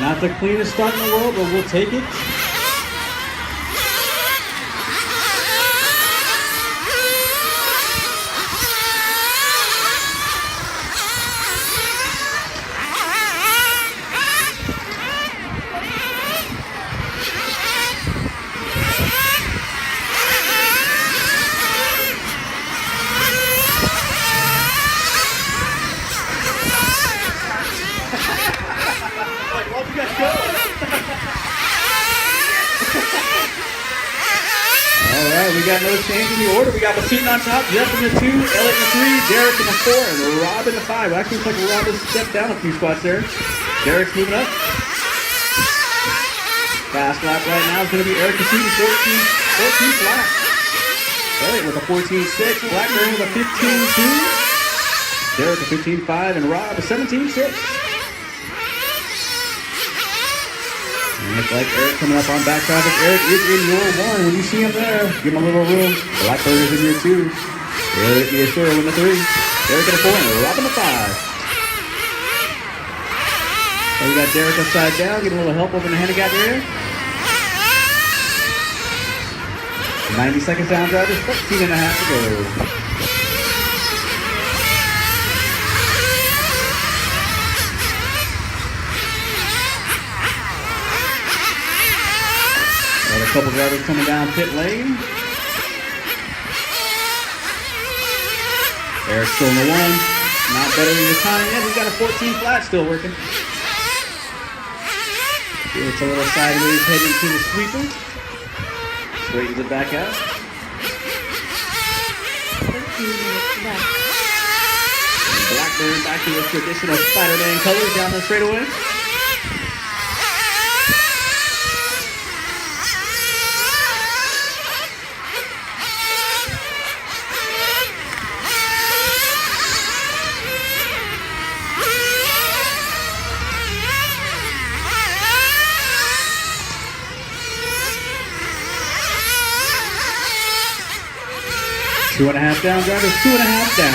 Not the cleanest start in the world, but we'll take it. Alright, we got no change in the order. We got Bassoon on top, Jeff in the 2, Elliot in the 3, Derek in the 4, and Rob in the 5. Actually, looks like Rob has stepped down a few spots there. Derek's moving up. Fast lap right now is going to be Eric Bassoon, 14 flat. Elliot with a 14.6, Blackburn with a 15.2, Derek a 15.5, and Rob a 17.6. Looks like Eric coming up on back traffic. Eric is in your 1. When you see him there, give him a little room. Blackbird is in your 2. Eric is sure in the 3. Eric in the 4 and Rob in the 5. So we got Derek upside down, getting a little help over in the handicap area. 90 seconds down, drivers. 13 and a half to go. Got a couple drivers coming down pit lane. Eric's still in the 1. Not better than his time yet. He's got a 14 flat still working. It's a little sideways heading to the sweeper. Straightens it back out. 13 minutes left. Blackburn back to his traditional Spider-Man colors down the straightaway. Two and a half down, drivers. 2.5 down.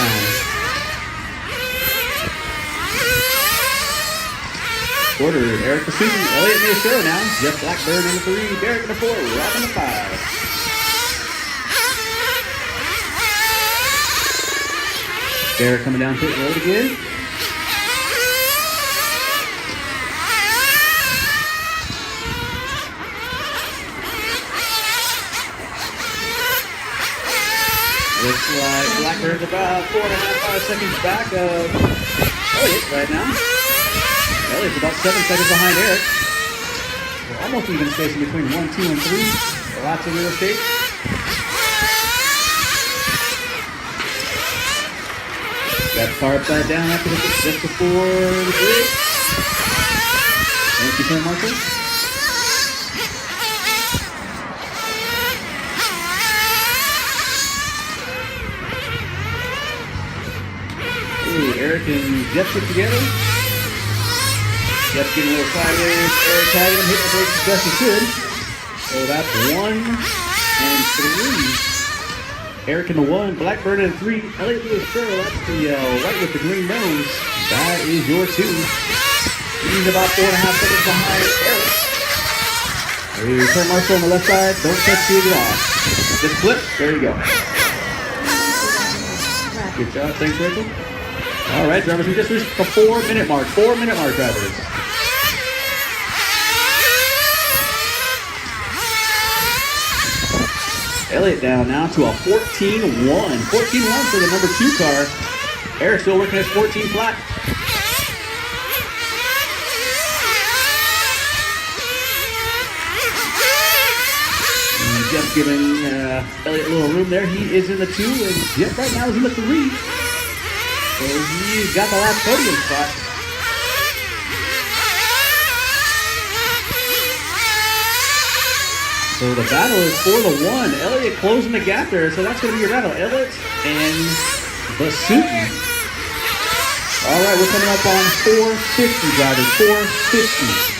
Order, Eric Bassoon, Elliot in the 0 now. Jeff Blackburn in the 3, Derek in the 4, Rob in the 5. Derek coming down pit road again. Looks like Blackburn's about 4.5 seconds back of Elliot right now. Elliot's about 7 seconds behind Eric. We're almost even spacing between 1, 2, and 3. Lots of real estate. Got the car upside down after the just before the bridge. Thank you, turn marker. Ooh, Eric and Jeff get together. Jeff getting a little sideways. Eric tagging him, hitting the brakes as best he could. So that's 1 and 3. Eric in the 1, Blackbird in 3. Elliot Lewis Stroh, that's the right with the green nose. That is your 2. He's about 4.5 seconds behind Eric. There you turn marshal on the left side. Don't touch the exhaust. Just flip. There you go. Good job. Thanks, Rachel. All right, drivers, we just reached the 4-minute mark. 4-minute mark, drivers. Elliot down now to a 14-1. 14-1 for the number 2 car. Eric still working his 14 flat. And Jeff giving Elliot a little room there. He is in the 2, and Jeff right now is in the 3. So he's got the last podium spot. So the battle is for the 1. Elliot closing the gap there, so that's going to be your battle. Elliot and Bassoon. All right, we're coming up on 450, drivers. 450.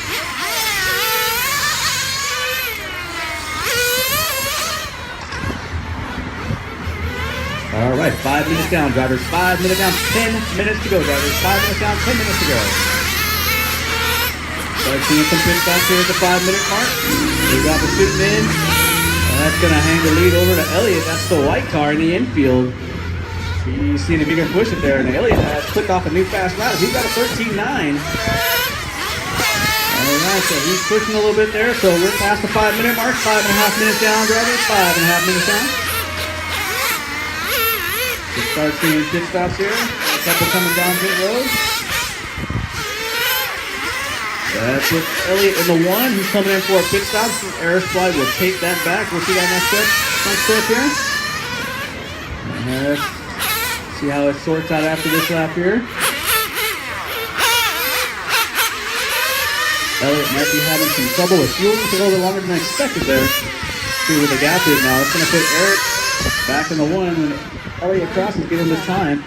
All right, 5 minutes down, drivers. 5 minutes down, 10 minutes to go, drivers. 5 minutes down, 10 minutes to go. Start seeing some pit stops here at the 5-minute mark. We got the sitting in. And that's going to hang the lead over to Elliott. That's the white car in the infield. He's seeing if he can push it there. And Elliott has clicked off a new fast lap. He's got a 13.9. Alright, so he's pushing a little bit there. So we're past the 5-minute mark. 5.5 minutes down, drivers. 5.5 minutes down. We start seeing pit stops here. A couple coming down pit road. That's with Elliott in the 1. He's coming in for a pit stop. Air Supply will take that back. We'll see that next step here. Let's see how it sorts out after this lap here. Elliott might be having some trouble with fuel. It's a little bit longer than I expected there. See what the gap is now. It's going to put Eric back in the 1 when Elliott crosses, get him this time.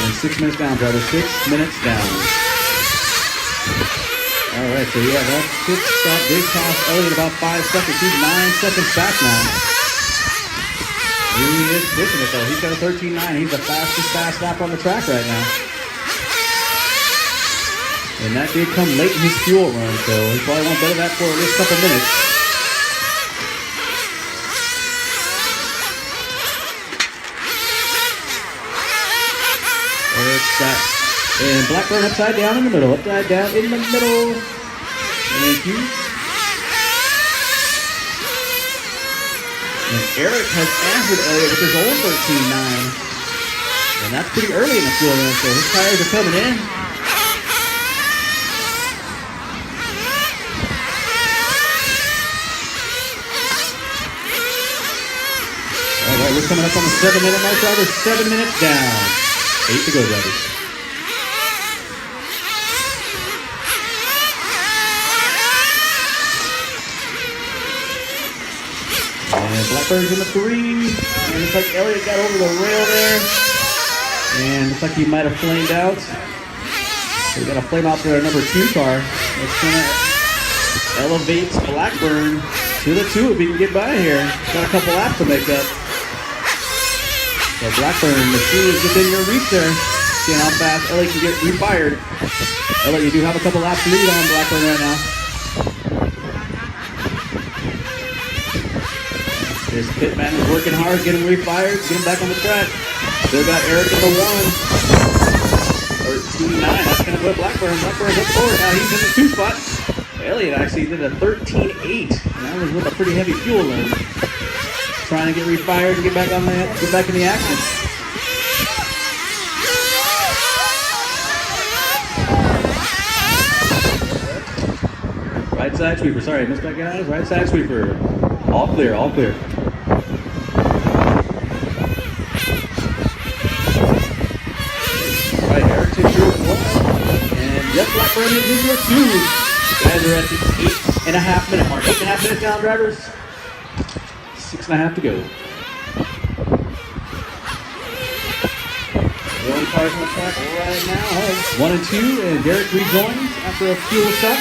And 6 minutes down, driver. 6 minutes down. Alright, so yeah, that pit stop did cost Elliott about 5 seconds. He's 9 seconds back now. He is pushing it though. He's got a 13.9. He's the fastest fast lap on the track right now. And that did come late in his fuel run, so he probably won't better that for at least a couple minutes. Eric's back. And Blackburn upside down in the middle. Upside down in the middle. Thank you. And Eric has answered Elliott with his own 13.9. And that's pretty early in the fuel run, so his tires are coming in. Alright, we're coming up on the 7-minute mark, drivers. 7 minutes down. 8 to go, drivers. And Blackbird's in the 3. And looks like Elliott got over the rail there. And looks like he might have flamed out. So we got a flame out for a number 2 car. It's going to elevate Blackburn to the 2 if he can get by here. Got a couple laps to make up. So Blackburn, the 2 is within your reach there. Seeing how fast Elliott can get refired. Elliott, you do have a couple laps to lead on Blackburn right now. This pitman is working hard, getting refired, getting back on the track. Still got Eric in the 1. 13.9. That's going to put Blackburn. Blackburn's up forward. Now he's in the 2 spot. Elliott actually did a 13.8. And that was with a pretty heavy fuel load. Trying to get refired and get back in the action. Right side sweeper. Sorry, I missed that, guys. Right side sweeper. All clear, all clear. Right, Eric takes your 1. And Jeff Blackburn is in your 2. Guys are at the 8.5 minute mark. 8.5 minutes down, drivers. 6.5 to go. The only cars on the track right now, 1 and 2, and Derek rejoins after a fuel stop.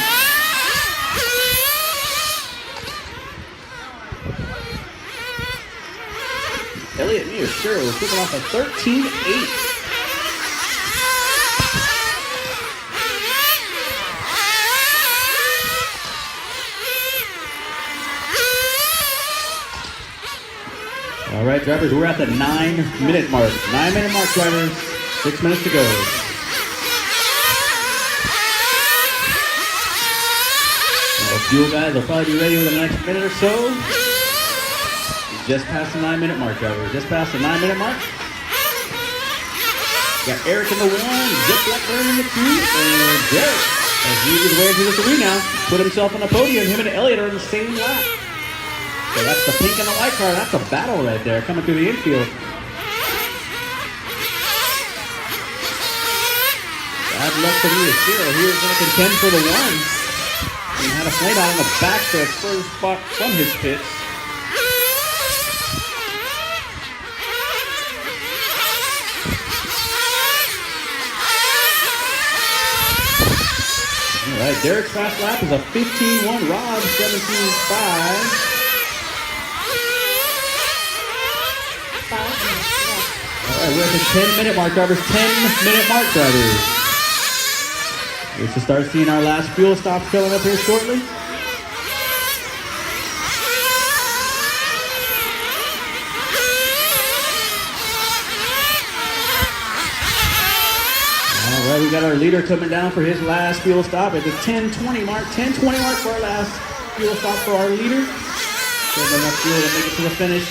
Elliott and Sure was kicking off a 13.8. All right, drivers, we're at the 9-minute mark. 9-minute mark, drivers. 6 minutes to go. Well, fuel guys will probably be ready within the next minute or so. Just past the 9-minute mark, drivers. Just past the 9-minute mark. Got Eric in the 1, Jeff Blackburn in the 2, and Derek, as he is way into the 3 now, put himself on the podium. Him and Elliott are in the same lap. So that's the pink and the white car. That's a battle right there coming through the infield. Bad luck for me. Cyril here is going to contend for the 1. He had a flame out on the back to first spot from his pits. All right, Derek's fast lap is a 15.1. Rob 17.5. All right, we're at the 10-minute mark, drivers. 10-minute mark, drivers. We should start seeing our last fuel stops filling up here shortly. All right, we got our leader coming down for his last fuel stop at the 10:20 mark. 10:20 mark for our last fuel stop for our leader. So enough fuel to make it to the finish.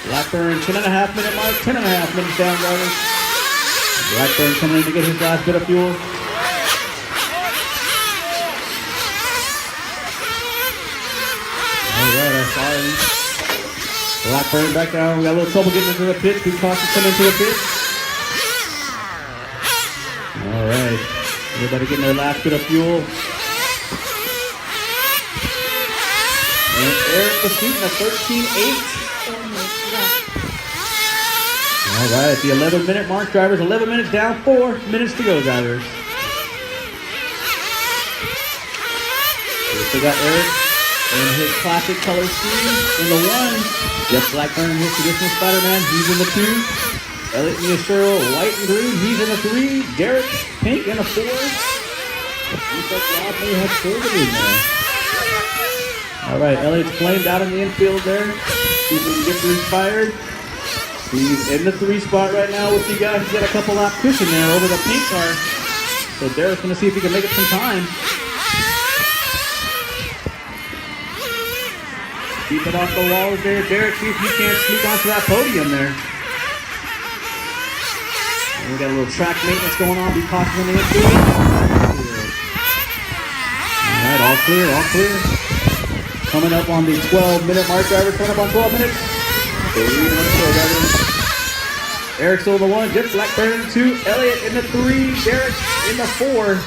Blackburn, 10.5 minute mark, 10.5 minutes down, drivers. Blackburn coming in to get his last bit of fuel. All right, our sorry. Blackburn back down. We got a little trouble getting into the pits. Be cautious coming into the pits. All right, everybody getting their last bit of fuel. And Eric was shooting a 13.8. 4 minutes left. All right, at the 11-minute mark, drivers. 11 minutes down, 4 minutes to go, drivers. We got Eric in his classic color scheme in the 1. Jeff Blackburn in his traditional Spider-Man. He's in the 2. Elliot Miyashiro, white and green. He's in the 3. Derek, pink in the 4. Looks like Rob may have silver in there. All right, Elliot's flamed out in the infield there. See if we can get through fired. He's in the 3 spot right now with you guys. He's got a couple lap cushion there over the pink car. So Derek's going to see if he can make it some time. Keep it off the walls there. Derek, see if you can't sneak onto that podium there. And we got a little track maintenance going on. Be cautious in the infield. All right, all clear, all clear. Coming up on the 12-minute mark, drivers. Coming up on 12 minutes. 3 minutes to go, drivers. Eric's still in the 1. Jeff Blackburn 2. Elliot in the 3. Derek in the 4.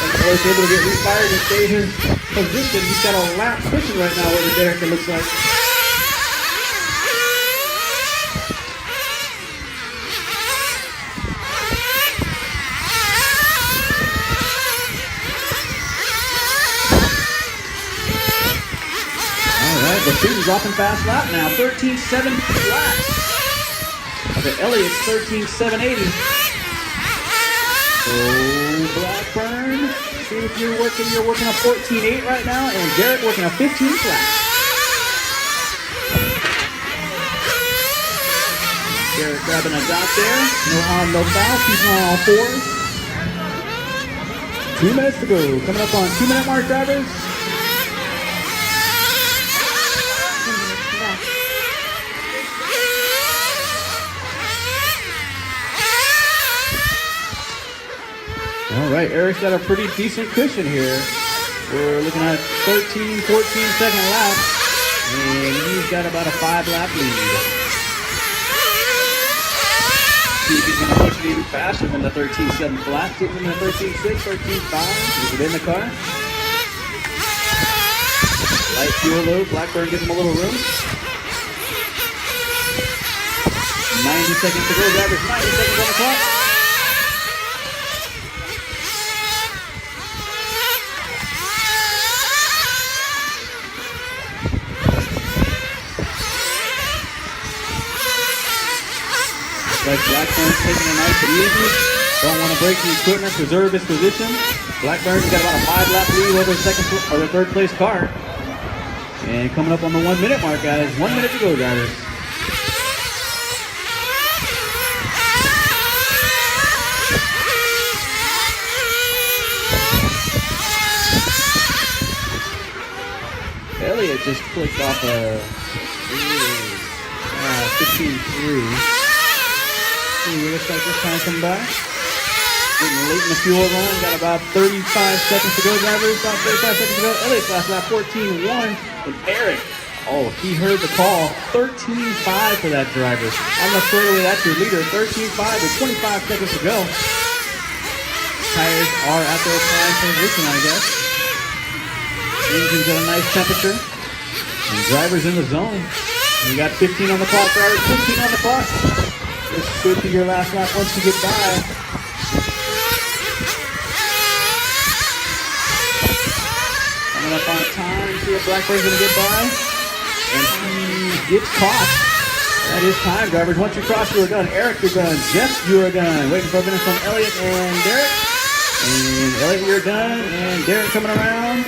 And Elliot's able to get refired and stay his position. He's got a lap cushion right now over Derek, it looks like. The student's dropping fast lap now. 13.7 laps. The Elliot's 13.780. So Blackburn, see if you're working a 14.8 right now, and Derek working a 15 flat. Derek grabbing a dot there. No harm, no foul. Keeping on all 4. 2 minutes to go. Coming up on 2-minute mark, drivers. All right, Eric's got a pretty decent cushion here. We're looking at 13, 14-second lap, and he's got about a 5-lap lead. See if he's going to push it even faster than the 13.7 flat. Getting in the 13.6, 13.5. Is it in the car? Light fuel load. Blackburn gives him a little room. 90 seconds to go, drivers. 90 seconds on the clock. Like Blackburn's taking it nice and easy. Don't want to break the equipment, preserve his position. Blackburn's got about a 5-lap lead over the third place car. And coming up on the 1-minute mark, guys. 1 minute to go, drivers. Elliot just clicked off a 15.3. It looks like this time coming back. Getting late in the fuel run. Got about 35 seconds to go, drivers. About 35 seconds to go. Elliot's last lap 14.1. And Eric, he heard the call. 13.5 for that driver. On the straightaway, that's your leader. 13.5 with 25 seconds to go. Tires are at their prime position, I guess. Engine's at a nice temperature. And drivers in the zone. We got 15 on the clock, drivers. 15 on the clock. This should be your last lap once you get by. Coming up on time. See if Blackburn's going to get by. And he gets caught. That is time, garbage. Once you cross, you are done. Eric, you're done. Jeff, you are done. Waiting for a minute from Elliot and Derek. And Elliot, you're done. And Derek coming around.